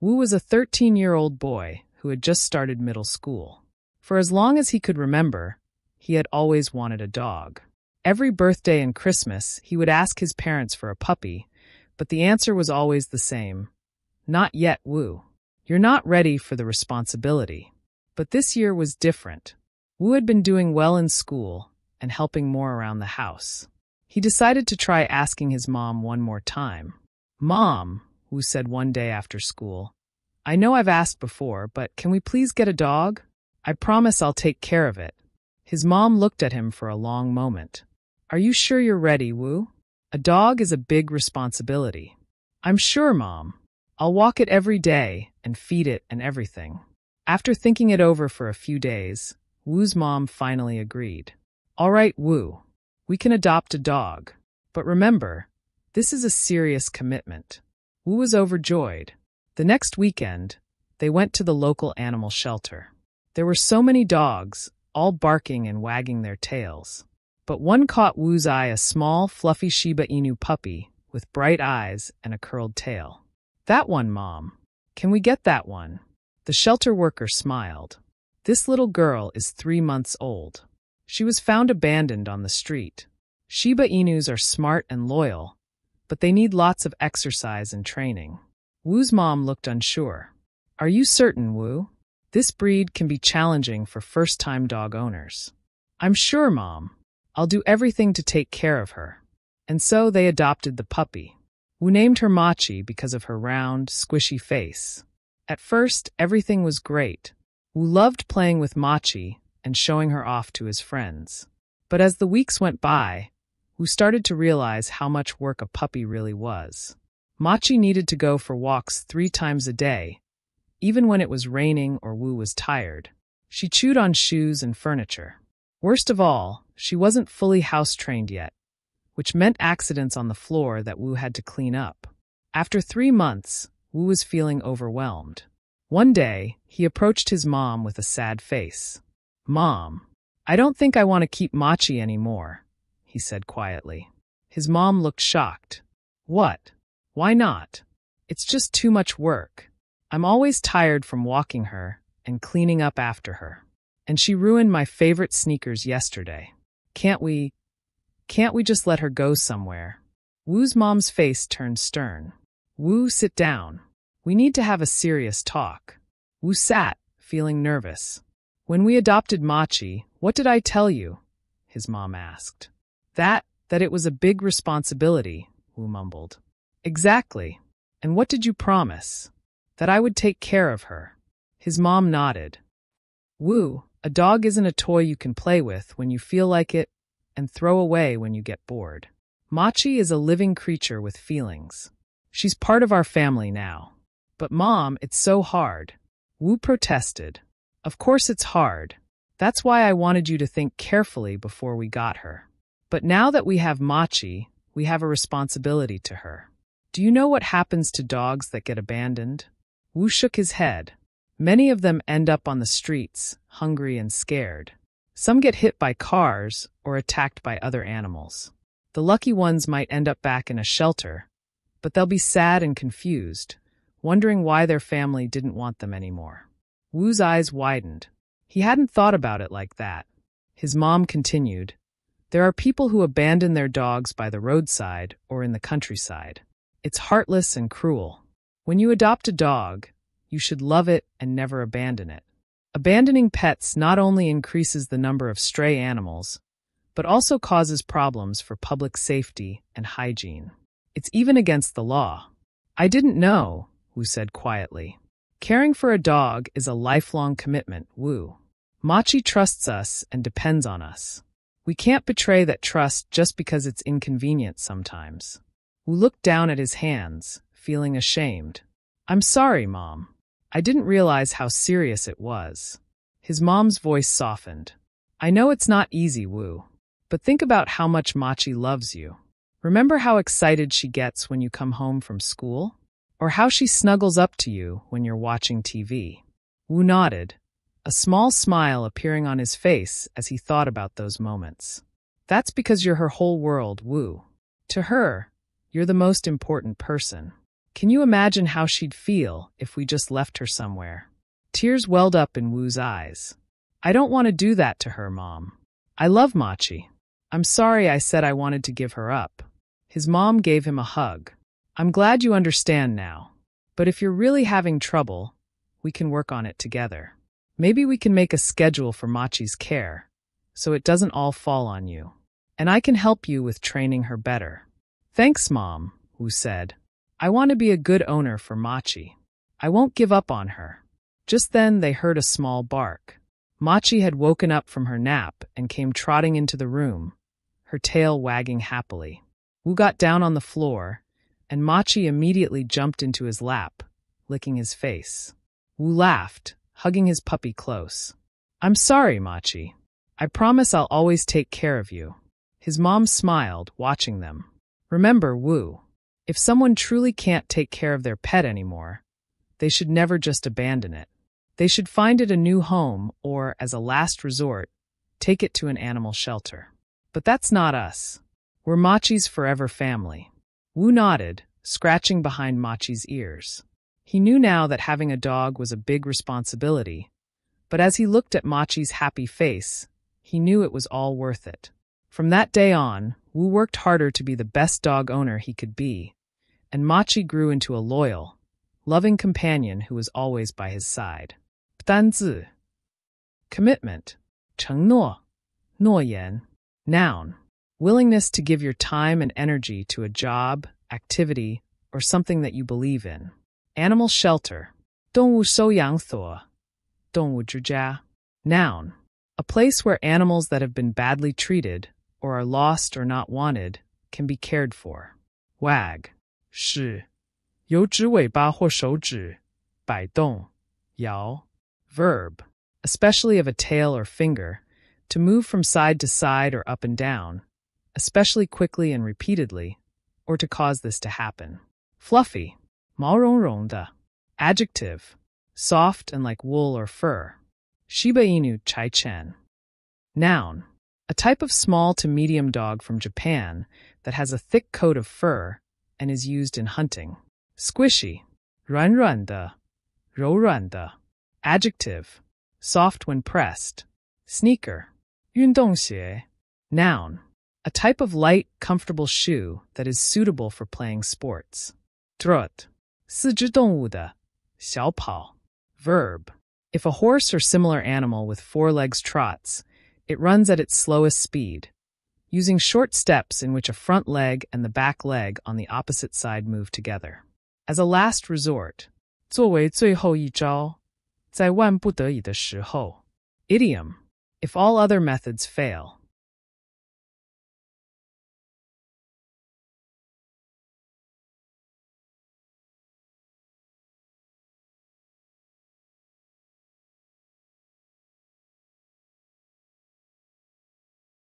Wu was a 13-year-old boy who had just started middle school. For as long as he could remember, he had always wanted a dog. Every birthday and Christmas, he would ask his parents for a puppy, but the answer was always the same. Not yet, Wu. You're not ready for the responsibility. But this year was different. Wu had been doing well in school and helping more around the house. He decided to try asking his mom one more time. "Mom," Wu said one day after school, "I know I've asked before, but can we please get a dog? I promise I'll take care of it." His mom looked at him for a long moment. "Are you sure you're ready, Wu? A dog is a big responsibility." "I'm sure, Mom. I'll walk it every day and feed it and everything." After thinking it over for a few days, Wu's mom finally agreed. "All right, Wu. We can adopt a dog. But remember, this is a serious commitment." Wu was overjoyed. The next weekend, they went to the local animal shelter. There were so many dogs, all barking and wagging their tails. But one caught Wu's eye, a small, fluffy Shiba Inu puppy with bright eyes and a curled tail. "That one, Mom. Can we get that one?" The shelter worker smiled. "This little girl is 3 months old. She was found abandoned on the street. Shiba Inus are smart and loyal, but they need lots of exercise and training." Wu's mom looked unsure. "Are you certain, Wu? This breed can be challenging for first-time dog owners." "I'm sure, Mom. I'll do everything to take care of her." And so they adopted the puppy. Wu named her Machi because of her round, squishy face. At first, everything was great. Wu loved playing with Machi and showing her off to his friends. But as the weeks went by, Wu started to realize how much work a puppy really was. Machi needed to go for walks 3 times a day, even when it was raining or Wu was tired. She chewed on shoes and furniture. Worst of all, she wasn't fully house-trained yet, which meant accidents on the floor that Wu had to clean up. After 3 months, Wu was feeling overwhelmed. One day, he approached his mom with a sad face. "Mom, I don't think I want to keep Machi anymore," he said quietly. His mom looked shocked. "What? Why not?" "It's just too much work. I'm always tired from walking her and cleaning up after her. And she ruined my favorite sneakers yesterday. Can't we just let her go somewhere?" Wu's mom's face turned stern. "Wu, sit down. We need to have a serious talk." Wu sat, feeling nervous. "When we adopted Machi, what did I tell you?" his mom asked. That it was a big responsibility," Wu mumbled. "Exactly. And what did you promise?" "That I would take care of her." His mom nodded. "Wu, a dog isn't a toy you can play with when you feel like it and throw away when you get bored. Machi is a living creature with feelings. She's part of our family now." "But Mom, it's so hard." Wu protested. "Of course it's hard. That's why I wanted you to think carefully before we got her. But now that we have Machi, we have a responsibility to her. Do you know what happens to dogs that get abandoned?" Wu shook his head. "Many of them end up on the streets, hungry and scared. Some get hit by cars or attacked by other animals. The lucky ones might end up back in a shelter, but they'll be sad and confused, wondering why their family didn't want them anymore." Wu's eyes widened. He hadn't thought about it like that. His mom continued, "There are people who abandon their dogs by the roadside or in the countryside. It's heartless and cruel. When you adopt a dog, you should love it and never abandon it. Abandoning pets not only increases the number of stray animals, but also causes problems for public safety and hygiene. It's even against the law." "I didn't know," Wu said quietly. "Caring for a dog is a lifelong commitment, Wu. Machi trusts us and depends on us. We can't betray that trust just because it's inconvenient sometimes." Wu looked down at his hands, feeling ashamed. "I'm sorry, Mom. I didn't realize how serious it was." His mom's voice softened. "I know it's not easy, Wu, but think about how much Machi loves you. Remember how excited she gets when you come home from school? Or how she snuggles up to you when you're watching TV?" Wu nodded, a small smile appearing on his face as he thought about those moments. "That's because you're her whole world, Wu. To her, you're the most important person. Can you imagine how she'd feel if we just left her somewhere? Tears welled up in Wu's eyes. I don't want to do that to her, Mom. I love Machi. I'm sorry I said I wanted to give her up. His mom gave him a hug. I'm glad you understand now. But if you're really having trouble, we can work on it together. Maybe we can make a schedule for Machi's care, so it doesn't all fall on you. And I can help you with training her better. Thanks, Mom, Wu said. I want to be a good owner for Machi. I won't give up on her. Just then they heard a small bark. Machi had woken up from her nap and came trotting into the room, her tail wagging happily. Wu got down on the floor, and Machi immediately jumped into his lap, licking his face. Wu laughed, hugging his puppy close. I'm sorry, Machi. I promise I'll always take care of you. His mom smiled, watching them. Remember, Wu, if someone truly can't take care of their pet anymore, they should never just abandon it. They should find it a new home or, as a last resort, take it to an animal shelter. But that's not us. We're Machi's forever family. Wu nodded, scratching behind Machi's ears. He knew now that having a dog was a big responsibility, but as he looked at Machi's happy face, he knew it was all worth it. From that day on, Wu worked harder to be the best dog owner he could be, and Machi grew into a loyal, loving companion who was always by his side. 单字 Commitment 承诺 诺言 Noun Willingness to give your time and energy to a job, activity, or something that you believe in. Animal shelter 动物收养所 动物之家 Noun A place where animals that have been badly treated or are lost or not wanted can be cared for. Wag 是有指尾巴或手指摆动摇 Verb especially of a tail or finger to move from side to side or up and down, especially quickly and repeatedly, or to cause this to happen. Fluffy 毛茸茸的 Adjective soft and like wool or fur. Shiba Inu Chai-chen. Noun a type of small to medium dog from Japan that has a thick coat of fur and is used in hunting. Squishy 软软的柔软的 Adjective soft when pressed. Sneaker 运动鞋 Noun a type of light, comfortable shoe that is suitable for playing sports. Trot 四肢动物的小跑 Verb if a horse or similar animal with 4 legs trots, it runs at its slowest speed, using short steps in which a front leg and the back leg on the opposite side move together. As a last resort, 作为最后一招在万不得已的时候 Idiom if all other methods fail,